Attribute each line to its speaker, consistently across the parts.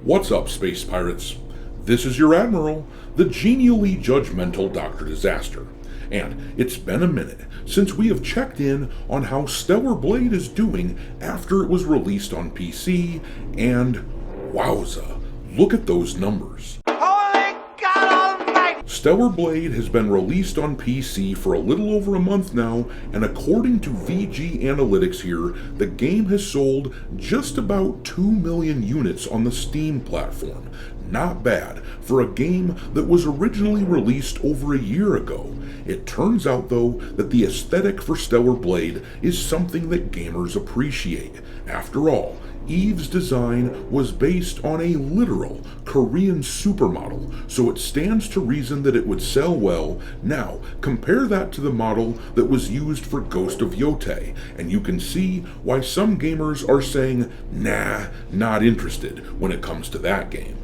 Speaker 1: What's up, space pirates? This is your Admiral, the genially judgmental Dr. Disaster, and it's been a minute since we have checked in on how Stellar Blade is doing after it was released on PC, and wowza, look at those numbers. Stellar Blade has been released on PC for a little over a month now, and according to VG Analytics here, the game has sold just about 2 million units on the Steam platform. Not bad for a game that was originally released over a year ago. It turns out though that the aesthetic for Stellar Blade is something that gamers appreciate. After all, Eve's design was based on a literal Korean supermodel, so it stands to reason that it would sell well. Now, compare that to the model that was used for Ghost of Yotei, and you can see why some gamers are saying, nah, not interested when it comes to that game.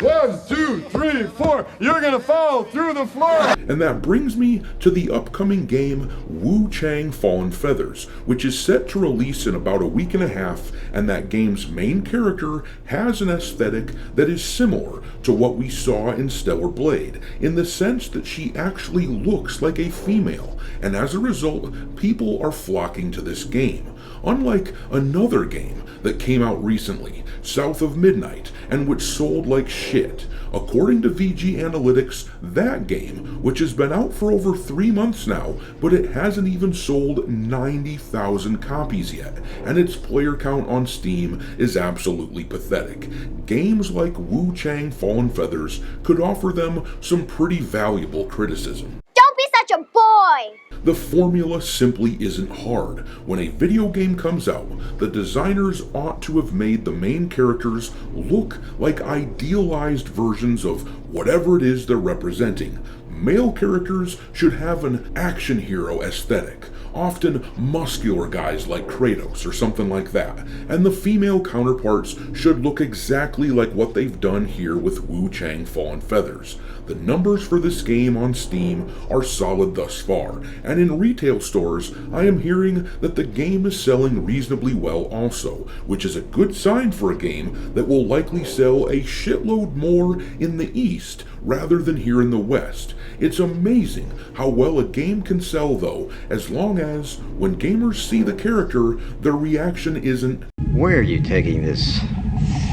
Speaker 2: 1, 2, 3, 4, you're gonna fall through the floor!
Speaker 1: And that brings me to the upcoming game Wuchang Fallen Feathers, which is set to release in about a week and a half, and that game's main character has an aesthetic that is similar to what we saw in Stellar Blade, in the sense that she actually looks like a female, and as a result, people are flocking to this game. Unlike another game that came out recently, South of Midnight, and which sold like shit. According to VG Analytics, that game, which has been out for over 3 months now, but it hasn't even sold 90,000 copies yet, and its player count on Steam is absolutely pathetic. Games like Wuchang Fallen Feathers could offer them some pretty valuable criticism.
Speaker 3: Don't be such a boy!
Speaker 1: The formula simply isn't hard. When a video game comes out, the designers ought to have made the main characters look like idealized versions of whatever it is they're representing. Male characters should have an action hero aesthetic, often muscular guys like Kratos or something like that, and the female counterparts should look exactly like what they've done here with Wuchang Fallen Feathers. The numbers for this game on Steam are solid thus far, and in retail stores I am hearing that the game is selling reasonably well also, which is a good sign for a game that will likely sell a shitload more in the East rather than here in the West. It's amazing how well a game can sell though, as long as when gamers see the character, their reaction isn't,
Speaker 4: "Where are you taking this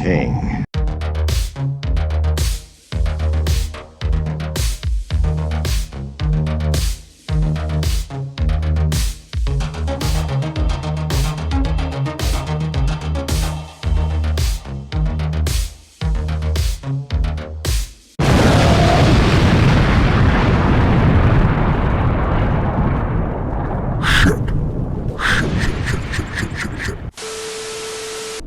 Speaker 4: thing?"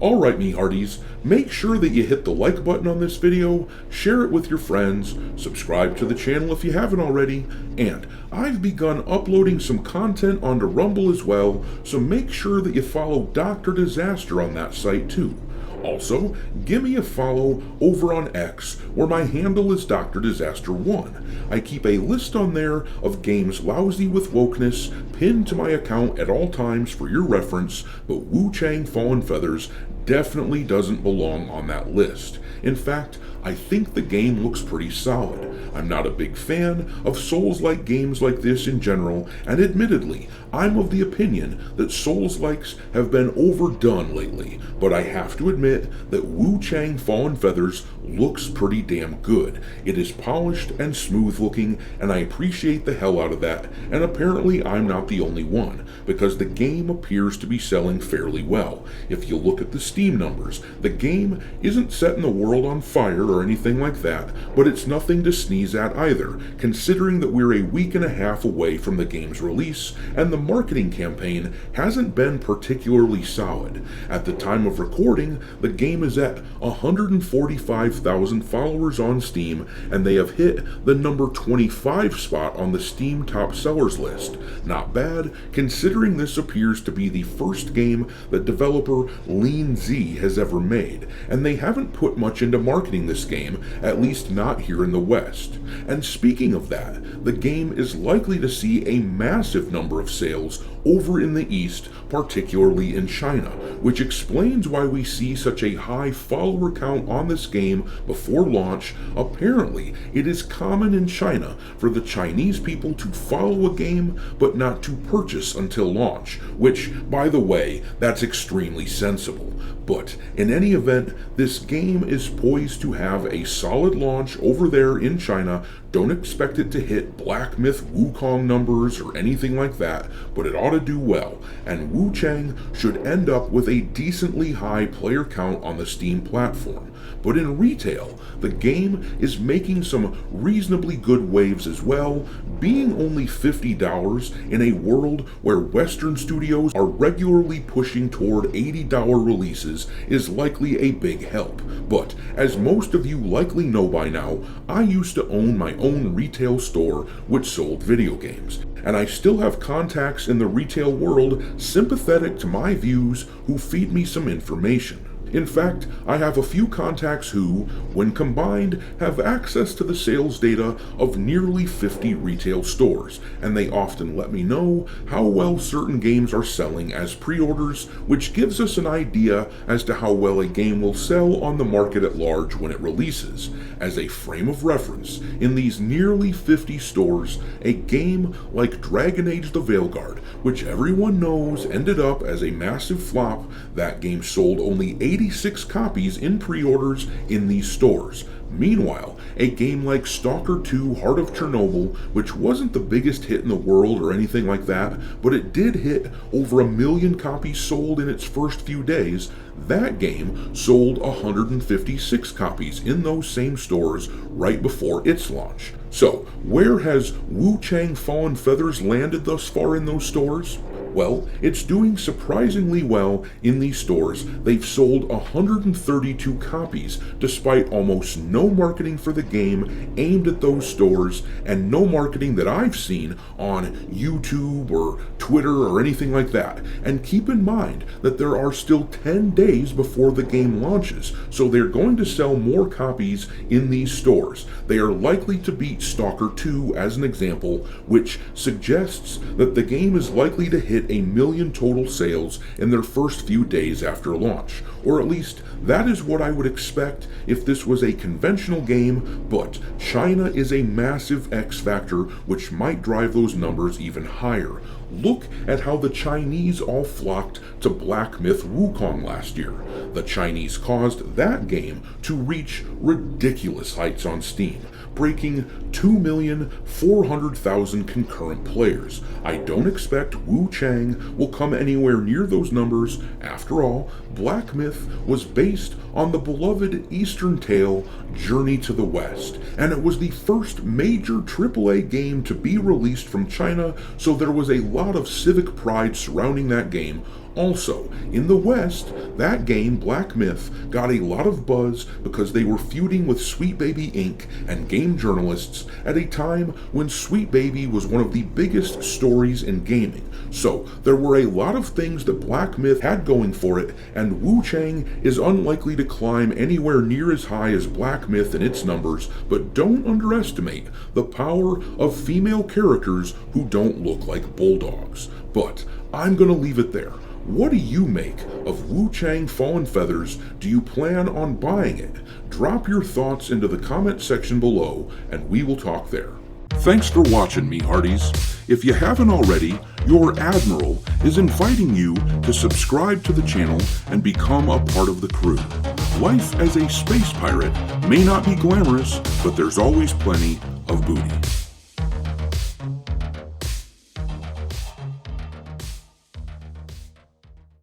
Speaker 1: Alright me hearties, make sure that you hit the like button on this video, share it with your friends, subscribe to the channel if you haven't already, and I've begun uploading some content onto Rumble as well, so make sure that you follow Dr. Disaster on that site too. Also, give me a follow over on X, where my handle is Dr. Disaster 1. I keep a list on there of games lousy with wokeness pinned to my account at all times for your reference, but Wuchang Fallen Feathers definitely doesn't belong on that list. In fact, I think the game looks pretty solid. I'm not a big fan of Souls-like games like this in general, and admittedly, I'm of the opinion that Souls-likes have been overdone lately, but I have to admit that Wuchang Fallen Feathers looks pretty damn good. It is polished and smooth looking, and I appreciate the hell out of that, and apparently I'm not the only one, because the game appears to be selling fairly well. If you look at the Steam numbers, the game isn't setting the world on fire or anything like that, but it's nothing to sneeze at either, considering that we're a week and a half away from the game's release, and the marketing campaign hasn't been particularly solid. At the time of recording, the game is at 145,000 followers on Steam, and they have hit the number 25 spot on the Steam top sellers list. Not not bad, considering this appears to be the first game that developer Lean Z has ever made, and they haven't put much into marketing this game, at least not here in the West. And speaking of that, the game is likely to see a massive number of sales over in the East, particularly in China, which explains why we see such a high follower count on this game before launch. Apparently, it is common in China for the Chinese people to follow a game but not to purchase until launch, which, by the way, that's extremely sensible. But in any event, this game is poised to have a solid launch over there in China. Don't expect it to hit Black Myth Wukong numbers or anything like that, but it ought to do well, and Wuchang should end up with a decently high player count on the Steam platform. But in retail, the game is making some reasonably good waves as well, being only $50 in a world where Western studios are regularly pushing toward $80 releases is likely a big help. But as most of you likely know by now, I used to own my own retail store which sold video games, and I still have contacts in the retail world sympathetic to my views who feed me some information. In fact, I have a few contacts who, when combined, have access to the sales data of nearly 50 retail stores, and they often let me know how well certain games are selling as pre-orders, which gives us an idea as to how well a game will sell on the market at large when it releases. As a frame of reference, in these nearly 50 stores, a game like Dragon Age the Veilguard, which everyone knows ended up as a massive flop, that game sold only 86 copies in pre-orders in these stores. Meanwhile, a game like Stalker 2 Heart of Chernobyl, which wasn't the biggest hit in the world or anything like that, but it did hit over 1 million copies sold in its first few days, that game sold 156 copies in those same stores right before its launch. So, where has Wuchang Fallen Feathers landed thus far in those stores? Well, it's doing surprisingly well in these stores. They've sold 132 copies, despite almost no marketing for the game aimed at those stores, and no marketing that I've seen on YouTube or Twitter or anything like that. And keep in mind that there are still 10 days before the game launches, so they're going to sell more copies in these stores. They are likely to beat Stalker 2 as an example, which suggests that the game is likely to hit 1 million total sales in their first few days after launch, or at least that is what I would expect if this was a conventional game, but China is a massive X factor which might drive those numbers even higher. Look at how the Chinese all flocked to Black Myth Wukong last year. The Chinese caused that game to reach ridiculous heights on Steam, breaking 2,400,000 concurrent players. I don't expect Wuchang will come anywhere near those numbers. After all, Black Myth was based on the beloved Eastern tale Journey to the West, and it was the first major AAA game to be released from China, so there was a lot of civic pride surrounding that game. Also, in the West, that game, Black Myth, got a lot of buzz because they were feuding with Sweet Baby Inc. and game journalists at a time when Sweet Baby was one of the biggest stories in gaming. So, there were a lot of things that Black Myth had going for it, and Wuchang is unlikely to climb anywhere near as high as Black Myth in its numbers, but don't underestimate the power of female characters who don't look like bulldogs. But I'm gonna leave it there. What do you make of Wuchang Fallen Feathers? Do you plan on buying it? Drop your thoughts into the comment section below, and we will talk there. Thanks for watching, me hearties. If you haven't already, your Admiral is inviting you to subscribe to the channel and become a part of the crew. Life as a space pirate may not be glamorous, but there's always plenty of booty.